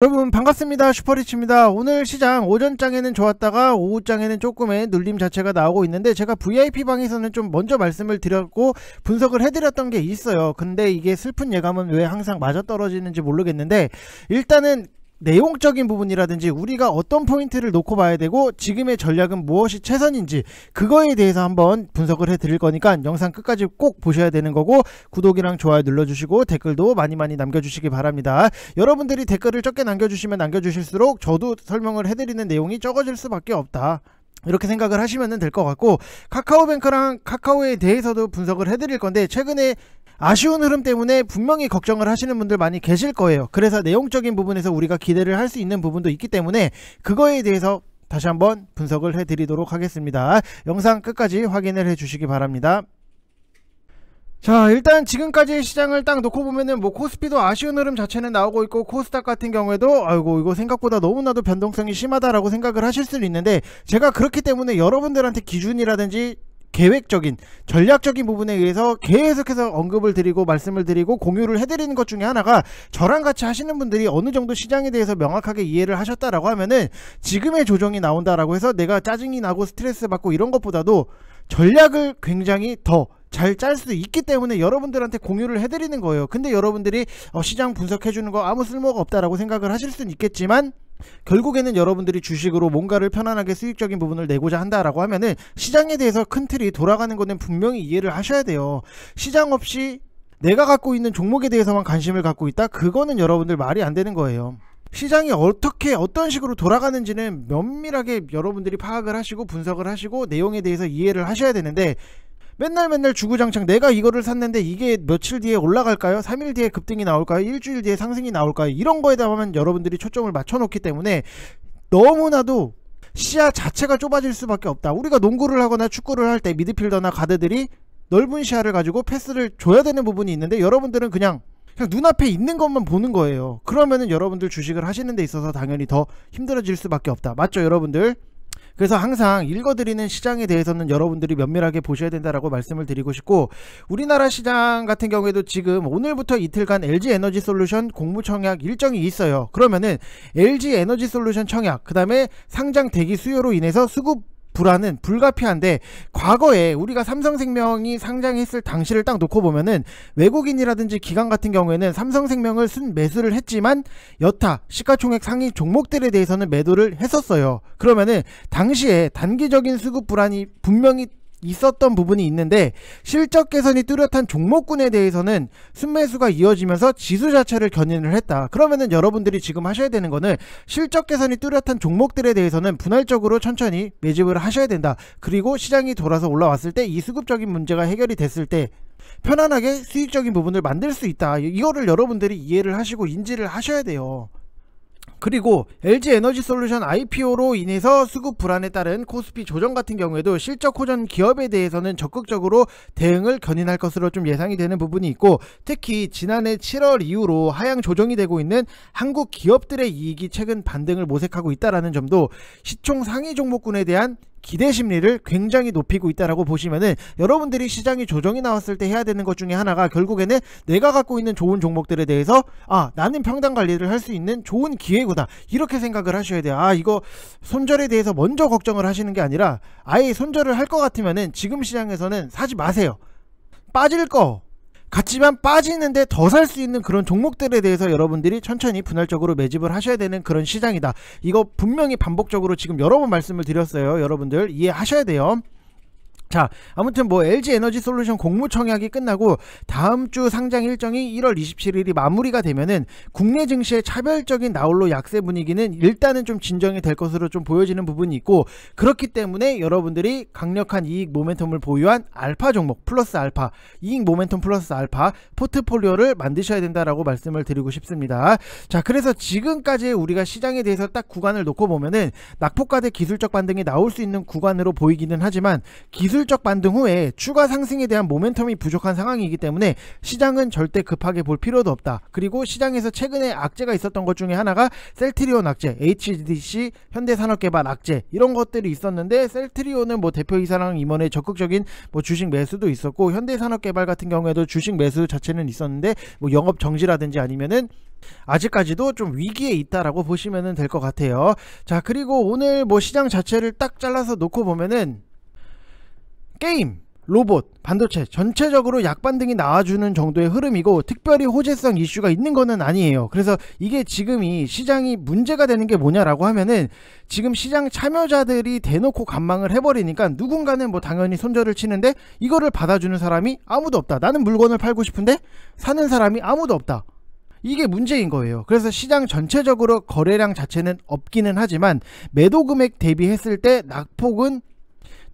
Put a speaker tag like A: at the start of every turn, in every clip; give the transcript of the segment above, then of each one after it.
A: 여러분 반갑습니다. 슈퍼리치입니다. 오늘 시장 오전장에는 좋았다가 오후장에는 조금의 눌림 자체가 나오고 있는데, 제가 VIP방에서는 좀 먼저 말씀을 드렸고 분석을 해드렸던 게 있어요. 근데 이게 슬픈 예감은 왜 항상 맞아떨어지는지 모르겠는데, 일단은 내용적인 부분이라든지 우리가 어떤 포인트를 놓고 봐야 되고 지금의 전략은 무엇이 최선인지, 그거에 대해서 한번 분석을 해 드릴 거니까 영상 끝까지 꼭 보셔야 되는 거고, 구독이랑 좋아요 눌러주시고 댓글도 많이 남겨주시기 바랍니다. 여러분들이 댓글을 적게 남겨주시면 남겨주실수록 저도 설명을 해드리는 내용이 적어질 수밖에 없다, 이렇게 생각을 하시면 될 것 같고, 카카오뱅크랑 카카오에 대해서도 분석을 해드릴 건데, 최근에 아쉬운 흐름 때문에 분명히 걱정을 하시는 분들 많이 계실 거예요. 그래서 내용적인 부분에서 우리가 기대를 할 수 있는 부분도 있기 때문에 그거에 대해서 다시 한번 분석을 해드리도록 하겠습니다. 영상 끝까지 확인을 해주시기 바랍니다. 자, 일단 지금까지 시장을 딱 놓고 보면은 코스피도 아쉬운 흐름 자체는 나오고 있고, 코스닥 같은 경우에도 아이고 이거 생각보다 너무나도 변동성이 심하다라고 생각을 하실 수는 있는데, 제가 그렇기 때문에 여러분들한테 기준이라든지 계획적인 전략적인 부분에 의해서 계속해서 언급을 드리고 말씀을 드리고 공유를 해드리는 것 중에 하나가, 저랑 같이 하시는 분들이 어느 정도 시장에 대해서 명확하게 이해를 하셨다라고 하면은 지금의 조정이 나온다라고 해서 내가 짜증이 나고 스트레스 받고 이런 것보다도 전략을 굉장히 더 잘 짤 수 있기 때문에 여러분들한테 공유를 해드리는 거예요. 근데 여러분들이 시장 분석해주는 거 아무 쓸모가 없다라고 생각을 하실 수는 있겠지만, 결국에는 여러분들이 주식으로 뭔가를 편안하게 수익적인 부분을 내고자 한다라고 하면은 시장에 대해서 큰 틀이 돌아가는 거는 분명히 이해를 하셔야 돼요. 시장 없이 내가 갖고 있는 종목에 대해서만 관심을 갖고 있다? 그거는 여러분들 말이 안 되는 거예요. 시장이 어떻게 어떤 식으로 돌아가는지는 면밀하게 여러분들이 파악을 하시고 분석을 하시고 내용에 대해서 이해를 하셔야 되는데, 맨날 주구장창 내가 이거를 샀는데 이게 며칠 뒤에 올라갈까요? 3일 뒤에 급등이 나올까요? 일주일 뒤에 상승이 나올까요? 이런 거에 대한 여러분들이 초점을 맞춰 놓기 때문에 너무나도 시야 자체가 좁아질 수밖에 없다. 우리가 농구를 하거나 축구를 할 때 미드필더나 가드들이 넓은 시야를 가지고 패스를 줘야 되는 부분이 있는데, 여러분들은 그냥 눈앞에 있는 것만 보는 거예요. 그러면은 여러분들 주식을 하시는 데 있어서 당연히 더 힘들어질 수밖에 없다. 맞죠, 여러분들? 그래서 항상 읽어드리는 시장에 대해서는 여러분들이 면밀하게 보셔야 된다라고 말씀을 드리고 싶고, 우리나라 시장 같은 경우에도 지금 오늘부터 이틀간 LG에너지솔루션 공모청약 일정이 있어요. 그러면은 LG에너지솔루션 청약, 그 다음에 상장 대기 수요로 인해서 수급 불안은 불가피한데, 과거에 우리가 삼성생명이 상장했을 당시를 딱 놓고 보면은 외국인이라든지 기관 같은 경우에는 삼성생명을 순매수를 했지만 여타 시가총액 상위 종목들에 대해서는 매도를 했었어요. 그러면은 당시에 단기적인 수급 불안이 분명히 있었던 부분이 있는데, 실적 개선이 뚜렷한 종목군에 대해서는 순매수가 이어지면서 지수 자체를 견인을 했다. 그러면은 여러분들이 지금 하셔야 되는 거는, 실적 개선이 뚜렷한 종목들에 대해서는 분할적으로 천천히 매집을 하셔야 된다. 그리고 시장이 돌아서 올라왔을 때 이 수급적인 문제가 해결이 됐을 때 편안하게 수익적인 부분을 만들 수 있다. 이거를 여러분들이 이해를 하시고 인지를 하셔야 돼요. 그리고 LG에너지솔루션 IPO로 인해서 수급 불안에 따른 코스피 조정 같은 경우에도 실적 호전 기업에 대해서는 적극적으로 대응을 견인할 것으로 좀 예상이 되는 부분이 있고, 특히 지난해 7월 이후로 하향 조정이 되고 있는 한국 기업들의 이익이 최근 반등을 모색하고 있다는 점도 시총 상위 종목군에 대한 기대 심리를 굉장히 높이고 있다라고 보시면은, 여러분들이 시장이 조정이 나왔을 때 해야 되는 것 중에 하나가 결국에는 내가 갖고 있는 좋은 종목들에 대해서 나는 평단 관리를 할 수 있는 좋은 기회구나, 이렇게 생각을 하셔야 돼요. 이거 손절에 대해서 먼저 걱정을 하시는 게 아니라, 아예 손절을 할 것 같으면은 지금 시장에서는 사지 마세요. 빠질 거 같지만 빠지는데 더 살 수 있는 그런 종목들에 대해서 여러분들이 천천히 분할적으로 매집을 하셔야 되는 그런 시장이다. 이거 분명히 반복적으로 지금 여러 번 말씀을 드렸어요. 여러분들 이해하셔야 돼요. 자, 아무튼 LG에너지솔루션 공모청약이 끝나고 다음주 상장 일정이 1월 27일이 마무리가 되면은 국내 증시의 차별적인 나홀로 약세 분위기는 일단은 좀 진정이 될 것으로 좀 보여지는 부분이 있고, 그렇기 때문에 여러분들이 강력한 이익 모멘텀을 보유한 알파 종목 플러스 알파, 이익 모멘텀 플러스 알파 포트폴리오를 만드셔야 된다라고 말씀을 드리고 싶습니다. 자, 그래서 지금까지 우리가 시장에 대해서 딱 구간을 놓고 보면은 낙폭과대 기술적 반등이 나올 수 있는 구간으로 보이기는 하지만, 기술 기술적 반등 후에 추가 상승에 대한 모멘텀이 부족한 상황이기 때문에 시장은 절대 급하게 볼 필요도 없다. 그리고 시장에서 최근에 악재가 있었던 것 중에 하나가 셀트리온 악재, HDC, 현대산업개발 악재 이런 것들이 있었는데, 셀트리온은 뭐 대표이사랑 임원의 적극적인 뭐 주식 매수도 있었고, 현대산업개발 같은 경우에도 주식 매수 자체는 있었는데 뭐 영업 정지라든지 아니면은 아직까지도 좀 위기에 있다라고 보시면 될 것 같아요. 자, 그리고 오늘 뭐 시장 자체를 딱 잘라서 놓고 보면은 게임, 로봇, 반도체 전체적으로 약반등이 나와주는 정도의 흐름이고, 특별히 호재성 이슈가 있는 거는 아니에요. 그래서 이게 지금이 시장이 문제가 되는 게 뭐냐라고 하면은, 지금 시장 참여자들이 대놓고 간망을 해버리니까 누군가는 뭐 당연히 손절을 치는데 이거를 받아주는 사람이 아무도 없다. 나는 물건을 팔고 싶은데 사는 사람이 아무도 없다. 이게 문제인 거예요. 그래서 시장 전체적으로 거래량 자체는 없기는 하지만 매도 금액 대비했을 때 낙폭은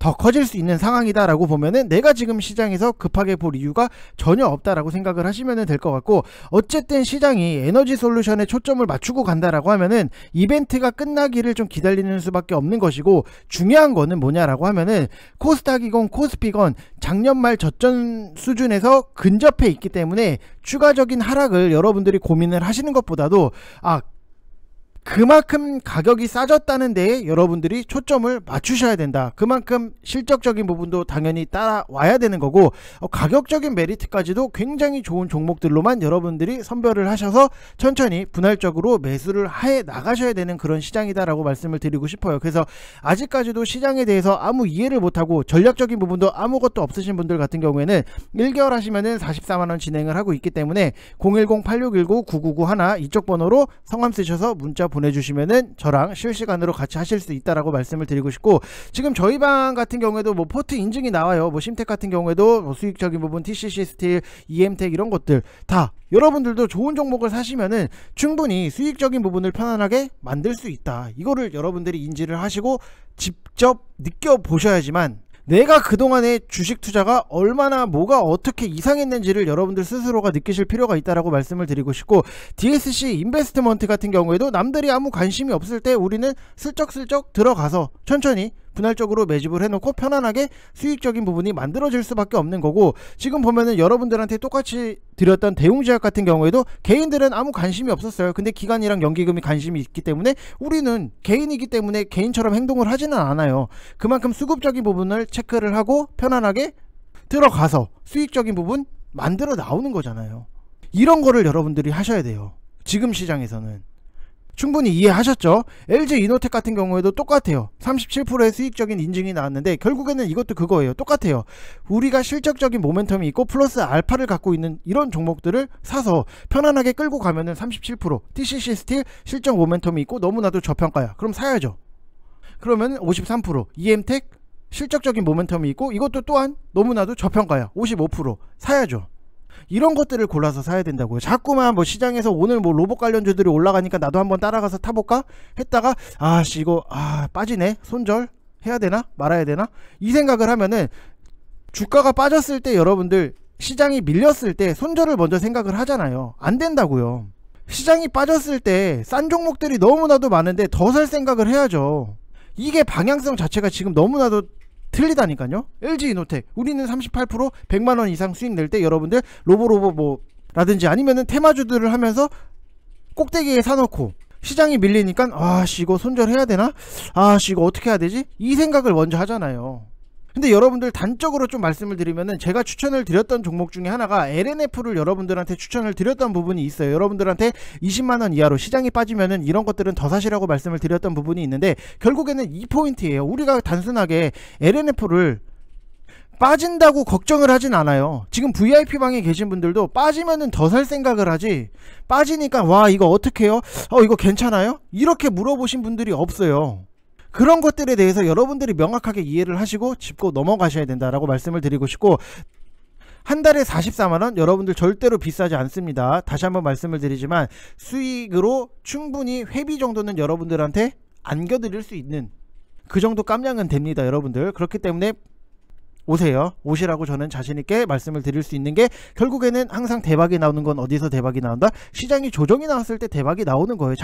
A: 더 커질 수 있는 상황이다라고 보면은, 내가 지금 시장에서 급하게 볼 이유가 전혀 없다라고 생각을 하시면 될 것 같고, 어쨌든 시장이 에너지 솔루션에 초점을 맞추고 간다라고 하면은 이벤트가 끝나기를 좀 기다리는 수밖에 없는 것이고, 중요한 거는 뭐냐라고 하면은 코스닥이건 코스피건 작년 말 저점 수준에서 근접해 있기 때문에 추가적인 하락을 여러분들이 고민을 하시는 것보다도 그만큼 가격이 싸졌다는 데에 여러분들이 초점을 맞추셔야 된다. 그만큼 실적적인 부분도 당연히 따라와야 되는 거고, 가격적인 메리트까지도 굉장히 좋은 종목들로만 여러분들이 선별을 하셔서 천천히 분할적으로 매수를 해 나가셔야 되는 그런 시장이다라고 말씀을 드리고 싶어요. 그래서 아직까지도 시장에 대해서 아무 이해를 못하고 전략적인 부분도 아무것도 없으신 분들 같은 경우에는 1개월 하시면은 44만원 진행을 하고 있기 때문에 010-8619-9991 이쪽 번호로 성함 쓰셔서 문자 보내주시면은 저랑 실시간으로 같이 하실 수 있다라고 말씀을 드리고 싶고, 지금 저희 방 같은 경우에도 뭐 포트 인증이 나와요. 뭐 심텍 같은 경우에도 뭐 수익적인 부분, TCC 스틸, EM텍 이런 것들 다 여러분들도 좋은 종목을 사시면은 충분히 수익적인 부분을 편안하게 만들 수 있다. 이거를 여러분들이 인지를 하시고 직접 느껴보셔야지만, 내가 그동안의 주식 투자가 얼마나 뭐가 어떻게 이상했는지를 여러분들 스스로가 느끼실 필요가 있다라고 말씀을 드리고 싶고, DSC 인베스트먼트 같은 경우에도 남들이 아무 관심이 없을 때 우리는 슬쩍슬쩍 들어가서 천천히 분할적으로 매집을 해놓고 편안하게 수익적인 부분이 만들어질 수밖에 없는 거고, 지금 보면은 여러분들한테 똑같이 드렸던 대웅제약 같은 경우에도 개인들은 아무 관심이 없었어요. 근데 기관이랑 연기금이 관심이 있기 때문에 우리는 개인이기 때문에 개인처럼 행동을 하지는 않아요. 그만큼 수급적인 부분을 체크를 하고 편안하게 들어가서 수익적인 부분 만들어 나오는 거잖아요. 이런 거를 여러분들이 하셔야 돼요. 지금 시장에서는. 충분히 이해하셨죠? LG 이노텍 같은 경우에도 똑같아요. 37%의 수익적인 인증이 나왔는데 결국에는 이것도 그거예요. 똑같아요. 우리가 실적적인 모멘텀이 있고 플러스 알파를 갖고 있는 이런 종목들을 사서 편안하게 끌고 가면은 37%, TCC 스틸 실적 모멘텀이 있고 너무나도 저평가야. 그럼 사야죠. 그러면 53%, EM텍 실적적인 모멘텀이 있고 이것도 또한 너무나도 저평가야. 55% 사야죠. 이런 것들을 골라서 사야 된다고요. 자꾸만 뭐 시장에서 오늘 뭐 로봇 관련주들이 올라가니까 나도 한번 따라가서 타볼까 했다가 이거 빠지네, 손절 해야 되나 말아야 되나 이 생각을 하면은, 주가가 빠졌을 때 여러분들 시장이 밀렸을 때 손절을 먼저 생각을 하잖아요. 안 된다고요. 시장이 빠졌을 때 싼 종목들이 너무나도 많은데 더 살 생각을 해야죠. 이게 방향성 자체가 지금 너무나도 틀리다니까요. LG 이노텍 우리는 38% 100만원 이상 수익 낼 때 여러분들 로보 뭐 라든지 아니면은 테마주들을 하면서 꼭대기에 사놓고 시장이 밀리니까 이거 손절해야 되나, 이거 어떻게 해야 되지, 이 생각을 먼저 하잖아요. 근데 여러분들 단적으로 좀 말씀을 드리면은, 제가 추천을 드렸던 종목 중에 하나가 LNF를 여러분들한테 추천을 드렸던 부분이 있어요. 여러분들한테 20만원 이하로 시장이 빠지면은 이런 것들은 더 사시라고 말씀을 드렸던 부분이 있는데, 결국에는 이 포인트예요. 우리가 단순하게 LNF를 빠진다고 걱정을 하진 않아요. 지금 VIP 방에 계신 분들도 빠지면은 더 살 생각을 하지, 빠지니까 이거 어떡해요, 이거 괜찮아요, 이렇게 물어보신 분들이 없어요. 그런 것들에 대해서 여러분들이 명확하게 이해를 하시고 짚고 넘어가셔야 된다라고 말씀을 드리고 싶고, 한 달에 44만원 여러분들 절대로 비싸지 않습니다. 다시 한번 말씀을 드리지만 수익으로 충분히 회비 정도는 여러분들한테 안겨드릴 수 있는 그 정도 깜냥은 됩니다, 여러분들. 그렇기 때문에 오세요. 오시라고 저는 자신있게 말씀을 드릴 수 있는 게, 결국에는 항상 대박이 나오는 건 어디서 대박이 나온다? 시장이 조정이 나왔을 때 대박이 나오는 거예요.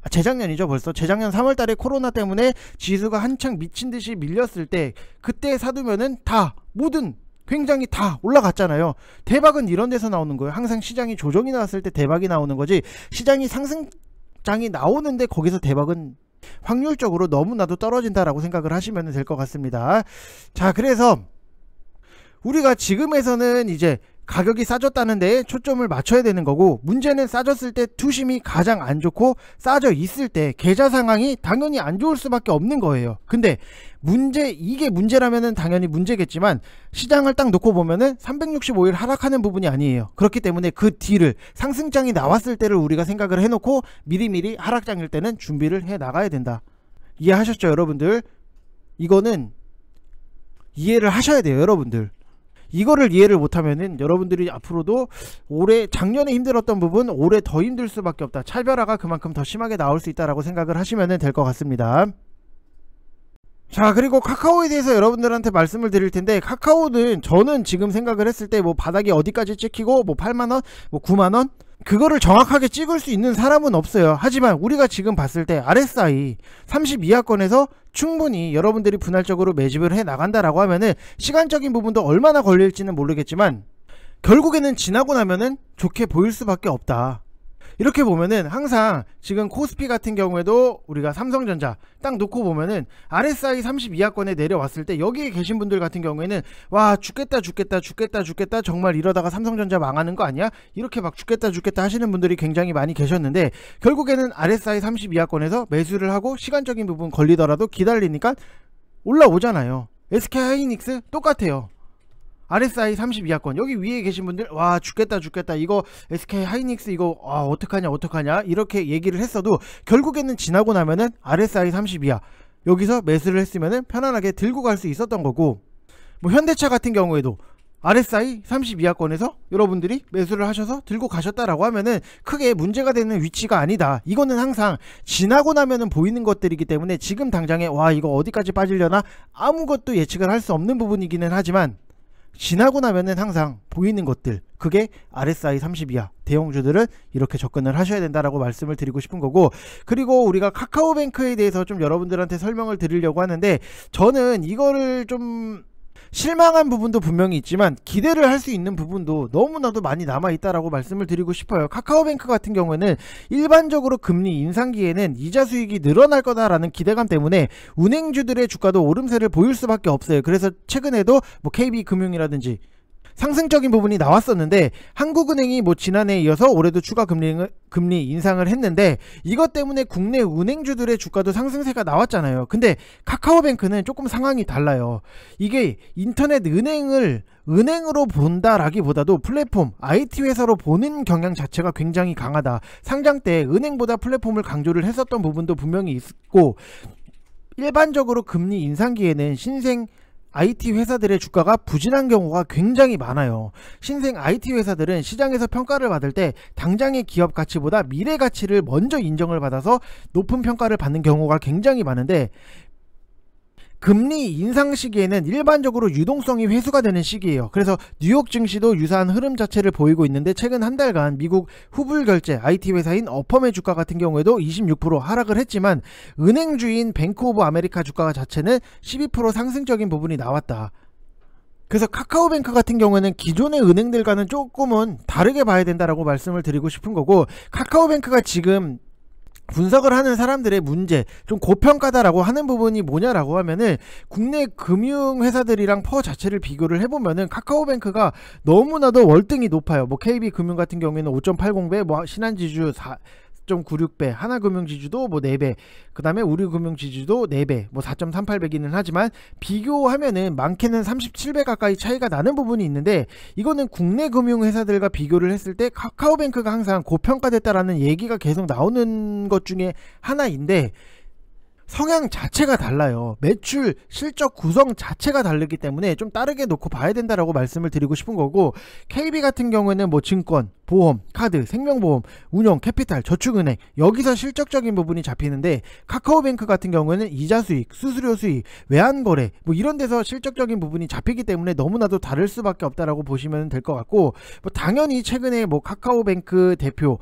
A: 재작년이죠. 벌써 재작년 3월달에 코로나 때문에 지수가 한창 미친듯이 밀렸을 때, 그때 사두면은 다 모든 굉장히 다 올라갔잖아요. 대박은 이런 데서 나오는 거예요. 항상 시장이 조정이 나왔을 때 대박이 나오는 거지, 시장이 상승장이 나오는데 거기서 대박은 확률적으로 너무나도 떨어진다라고 생각을 하시면 될 것 같습니다. 자, 그래서 우리가 지금에서는 이제 가격이 싸졌다는 데에 초점을 맞춰야 되는 거고, 문제는 싸졌을 때 투심이 가장 안 좋고 싸져 있을 때 계좌 상황이 당연히 안 좋을 수밖에 없는 거예요. 근데 이게 문제라면은 당연히 문제겠지만, 시장을 딱 놓고 보면은 365일 하락하는 부분이 아니에요. 그렇기 때문에 그 뒤를, 상승장이 나왔을 때를 우리가 생각을 해놓고 미리미리 하락장일 때는 준비를 해 나가야 된다. 이해하셨죠, 여러분들? 이거는 이해를 하셔야 돼요, 여러분들. 이거를 이해를 못하면은 여러분들이 앞으로도 작년에 힘들었던 부분 올해 더 힘들 수밖에 없다. 차별화가 그만큼 더 심하게 나올 수 있다라고 생각을 하시면 될 것 같습니다. 자, 그리고 카카오에 대해서 여러분들한테 말씀을 드릴 텐데, 카카오는 저는 지금 생각을 했을 때 뭐 바닥이 어디까지 찍히고 뭐 8만원, 뭐 9만원, 그거를 정확하게 찍을 수 있는 사람은 없어요. 하지만 우리가 지금 봤을 때 RSI 32하권에서 충분히 여러분들이 분할적으로 매집을 해 나간다라고 하면은, 시간적인 부분도 얼마나 걸릴지는 모르겠지만 결국에는 지나고 나면은 좋게 보일 수밖에 없다. 이렇게 보면은 항상 지금 코스피 같은 경우에도 우리가 삼성전자 딱 놓고 보면은 RSI 32하권에 내려왔을 때, 여기에 계신 분들 같은 경우에는 와, 죽겠다 정말 이러다가 삼성전자 망하는 거 아니야? 이렇게 막 죽겠다 하시는 분들이 굉장히 많이 계셨는데, 결국에는 RSI 32하권에서 매수를 하고 시간적인 부분 걸리더라도 기다리니까 올라오잖아요. SK하이닉스 똑같아요. RSI 32하권 여기 위에 계신 분들 와, 죽겠다 이거 SK하이닉스 이거 어떡하냐 이렇게 얘기를 했어도, 결국에는 지나고 나면은 RSI 32하 여기서 매수를 했으면은 편안하게 들고 갈 수 있었던 거고, 뭐 현대차 같은 경우에도 RSI 32하권에서 여러분들이 매수를 하셔서 들고 가셨다라고 하면은 크게 문제가 되는 위치가 아니다. 이거는 항상 지나고 나면은 보이는 것들이기 때문에, 지금 당장에 와, 이거 어디까지 빠지려나 아무것도 예측을 할 수 없는 부분이기는 하지만, 지나고 나면은 항상 보이는 것들, 그게 RSI 32하 대형주들은 이렇게 접근을 하셔야 된다라고 말씀을 드리고 싶은 거고, 그리고 우리가 카카오뱅크에 대해서 좀 여러분들한테 설명을 드리려고 하는데, 저는 이거를 좀 실망한 부분도 분명히 있지만 기대를 할 수 있는 부분도 너무나도 많이 남아있다라고 말씀을 드리고 싶어요. 카카오뱅크 같은 경우에는 일반적으로 금리 인상기에는 이자 수익이 늘어날 거다라는 기대감 때문에 은행주들의 주가도 오름세를 보일 수밖에 없어요. 그래서 최근에도 뭐 KB금융이라든지 상승적인 부분이 나왔었는데, 한국은행이 뭐 지난해에 이어서 올해도 추가 금리 인상을 했는데, 이것 때문에 국내 은행주들의 주가도 상승세가 나왔잖아요. 근데 카카오뱅크는 조금 상황이 달라요. 이게 인터넷 은행으로 본다라기보다도 플랫폼 IT 회사로 보는 경향 자체가 굉장히 강하다. 상장 때 은행보다 플랫폼을 강조를 했었던 부분도 분명히 있고, 일반적으로 금리 인상기에는 신생 IT 회사들의 주가가 부진한 경우가 굉장히 많아요. 신생 IT 회사들은 시장에서 평가를 받을 때 당장의 기업 가치보다 미래 가치를 먼저 인정을 받아서 높은 평가를 받는 경우가 굉장히 많은데, 금리 인상 시기에는 일반적으로 유동성이 회수가 되는 시기예요. 그래서 뉴욕 증시도 유사한 흐름 자체를 보이고 있는데, 최근 한 달간 미국 후불결제 IT 회사인 어펌의 주가 같은 경우에도 26% 하락을 했지만, 은행주인 뱅크 오브 아메리카 주가 자체는 12% 상승적인 부분이 나왔다. 그래서 카카오뱅크 같은 경우에는 기존의 은행들과는 조금은 다르게 봐야 된다라고 말씀을 드리고 싶은 거고, 카카오뱅크가 지금 분석을 하는 사람들의 문제, 좀 고평가다라고 하는 부분이 뭐냐라고 하면은, 국내 금융회사들이랑 퍼 자체를 비교를 해보면은 카카오뱅크가 너무나도 월등히 높아요. 뭐 KB금융 같은 경우에는 5.80배, 뭐 신한지주 4.96배, 하나금융지주도 뭐 4배, 그 다음에 우리금융지주도 4배, 뭐 4.38배기는 하지만 비교하면은 많게는 37배 가까이 차이가 나는 부분이 있는데, 이거는 국내 금융회사들과 비교를 했을 때 카카오뱅크가 항상 고평가됐다라는 얘기가 계속 나오는 것 중에 하나인데, 성향 자체가 달라요. 매출, 실적 구성 자체가 다르기 때문에 좀 다르게 놓고 봐야 된다라고 말씀을 드리고 싶은 거고, KB 같은 경우에는 뭐 증권, 보험, 카드, 생명보험, 운용, 캐피탈, 저축은행, 여기서 실적적인 부분이 잡히는데, 카카오뱅크 같은 경우에는 이자 수익, 수수료 수익, 외환거래 뭐 이런 데서 실적적인 부분이 잡히기 때문에 너무나도 다를 수밖에 없다라고 보시면 될 것 같고, 뭐 당연히 최근에 뭐 카카오뱅크 대표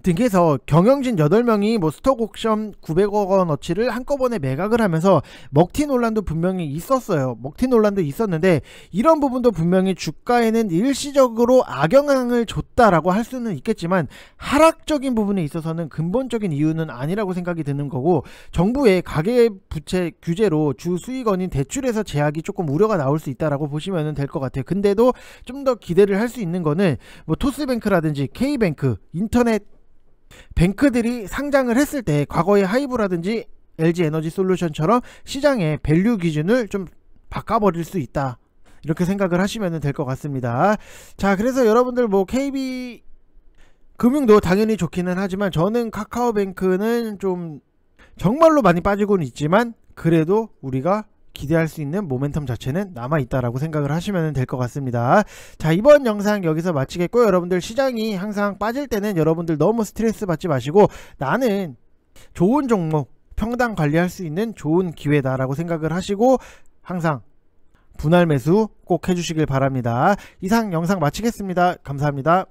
A: 등에서 경영진 8명이 뭐 스톡 옥션 900억 원어치를 한꺼번에 매각을 하면서 먹튀 논란도 분명히 있었어요. 먹튀 논란도 있었는데, 이런 부분도 분명히 주가에는 일시적으로 악영향을 줬다라고 할 수는 있겠지만, 하락적인 부분에 있어서는 근본적인 이유는 아니라고 생각이 드는 거고, 정부의 가계부채 규제로 주 수익원인 대출에서 제약이 조금 우려가 나올 수 있다라고 보시면 될 것 같아요. 근데도 좀 더 기대를 할 수 있는 거는 뭐 토스뱅크라든지 K뱅크, 인터넷 뱅크들이 상장을 했을 때 과거의 하이브라든지 LG에너지솔루션처럼 시장의 밸류 기준을 좀 바꿔버릴 수 있다, 이렇게 생각을 하시면 될 것 같습니다. 자, 그래서 여러분들 뭐 KB 금융도 당연히 좋기는 하지만, 저는 카카오뱅크는 좀 정말로 많이 빠지고는 있지만 그래도 우리가 기대할 수 있는 모멘텀 자체는 남아있다라고 생각을 하시면 될 것 같습니다. 자, 이번 영상 여기서 마치겠고요. 여러분들 시장이 항상 빠질 때는 여러분들 너무 스트레스 받지 마시고, 나는 좋은 종목 평당 관리할 수 있는 좋은 기회다라고 생각을 하시고 항상 분할 매수 꼭 해주시길 바랍니다. 이상 영상 마치겠습니다. 감사합니다.